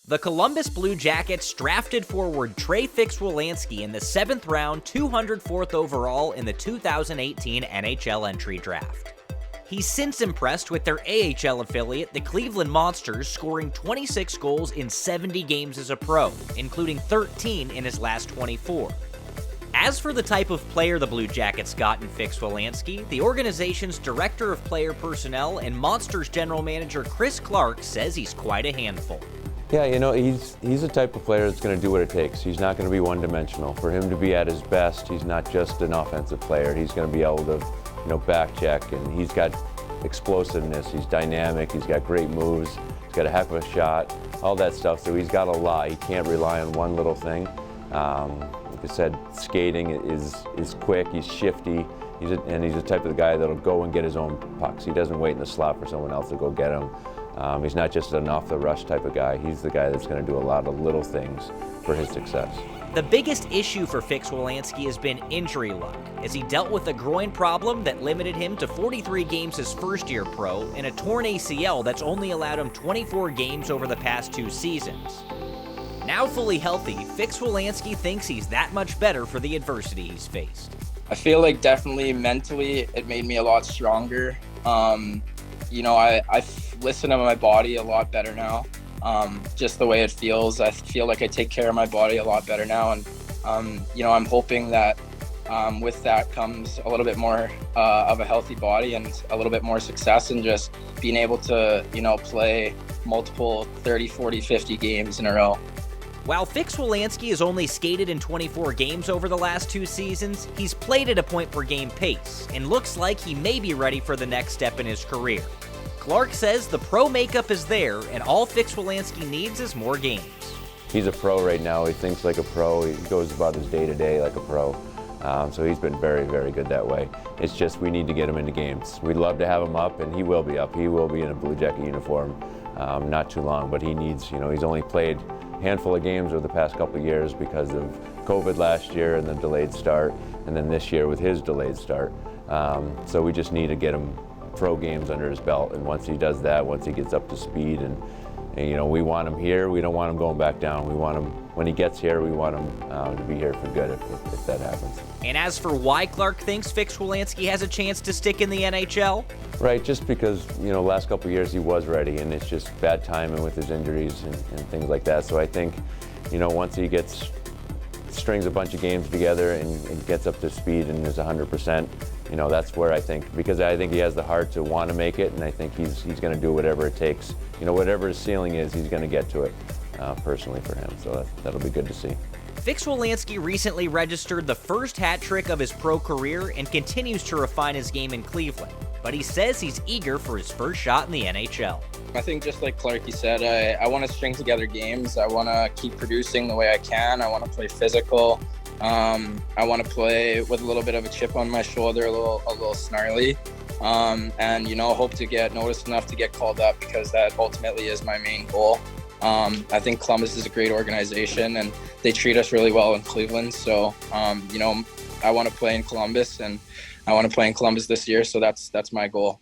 The Columbus Blue Jackets drafted forward Trey Fix-Wolansky in the 7th round, 204th overall in the 2018 NHL entry draft. He's since impressed with their AHL affiliate, the Cleveland Monsters, scoring 26 goals in 70 games as a pro, including 13 in his last 24. As for the type of player the Blue Jackets got in Fix-Wolansky, the organization's Director of Player Personnel and Monsters General Manager Chris Clark says he's quite a handful. Yeah, he's the type of player that's going to do what it takes. He's not going to be one-dimensional. For him to be at his best, he's not just an offensive player. He's going to be able to, back check, and he's got explosiveness. He's dynamic. He's got great moves. He's got a heck of a shot, all that stuff. So he's got a lot. He can't rely on one little thing. Like I said, skating is quick. He's shifty. He's the type of guy that'll go and get his own pucks. He doesn't wait in the slot for someone else to go get him. He's not just an off-the-rush type of guy. He's the guy that's going to do a lot of little things for his success. The biggest issue for Fix-Wolansky has been injury luck, as he dealt with a groin problem that limited him to 43 games his first year pro and a torn ACL that's only allowed him 24 games over the past 2 seasons. Now fully healthy, Fix-Wolansky thinks he's that much better for the adversity he's faced. I feel like definitely mentally it made me a lot stronger. I listen to my body a lot better now. Just the way it feels. I feel like I take care of my body a lot better now. And, I'm hoping that with that comes a little bit more of a healthy body and a little bit more success and just being able to, play multiple 30, 40, 50 games in a row. While Fix-Wolansky has only skated in 24 games over the last 2 seasons, he's played at a point-per-game pace and looks like he may be ready for the next step in his career. Clark says the pro makeup is there, and all Fix-Wolansky needs is more games. He's a pro right now. He thinks like a pro. He goes about his day-to-day like a pro. So he's been very, very good that way. It's just we need to get him into games. We'd love to have him up, and he will be up. He will be in a Blue Jacket uniform not too long, but he needs, he's only played a handful of games over the past couple of years because of COVID last year and the delayed start, and then this year with his delayed start. So we just need to get him pro games under his belt, and once he does that, once he gets up to speed, and we want him here, we don't want him going back down. We want him, when he gets here, we want him to be here for good if that happens. And as for why Clark thinks Fix-Wolansky has a chance to stick in the NHL? Right, just because, last couple of years he was ready, and it's just bad timing with his injuries and things like that. So I think, once he strings a bunch of games together and gets up to speed and is 100%, that's where I think, because I think he has the heart to want to make it, and I think he's going to do whatever it takes. Whatever his ceiling is, he's going to get to it personally for him. So that'll be good to see. Fix-Wolansky recently registered the first hat trick of his pro career and continues to refine his game in Cleveland. But he says he's eager for his first shot in the NHL. I think just like Clark, said, I want to string together games. I want to keep producing the way I can. I want to play physical. I want to play with a little bit of a chip on my shoulder, a little snarly, and hope to get noticed enough to get called up, because that ultimately is my main goal. I think Columbus is a great organization, and they treat us really well in Cleveland. So, I want to play in Columbus, and I want to play in Columbus this year. So that's my goal.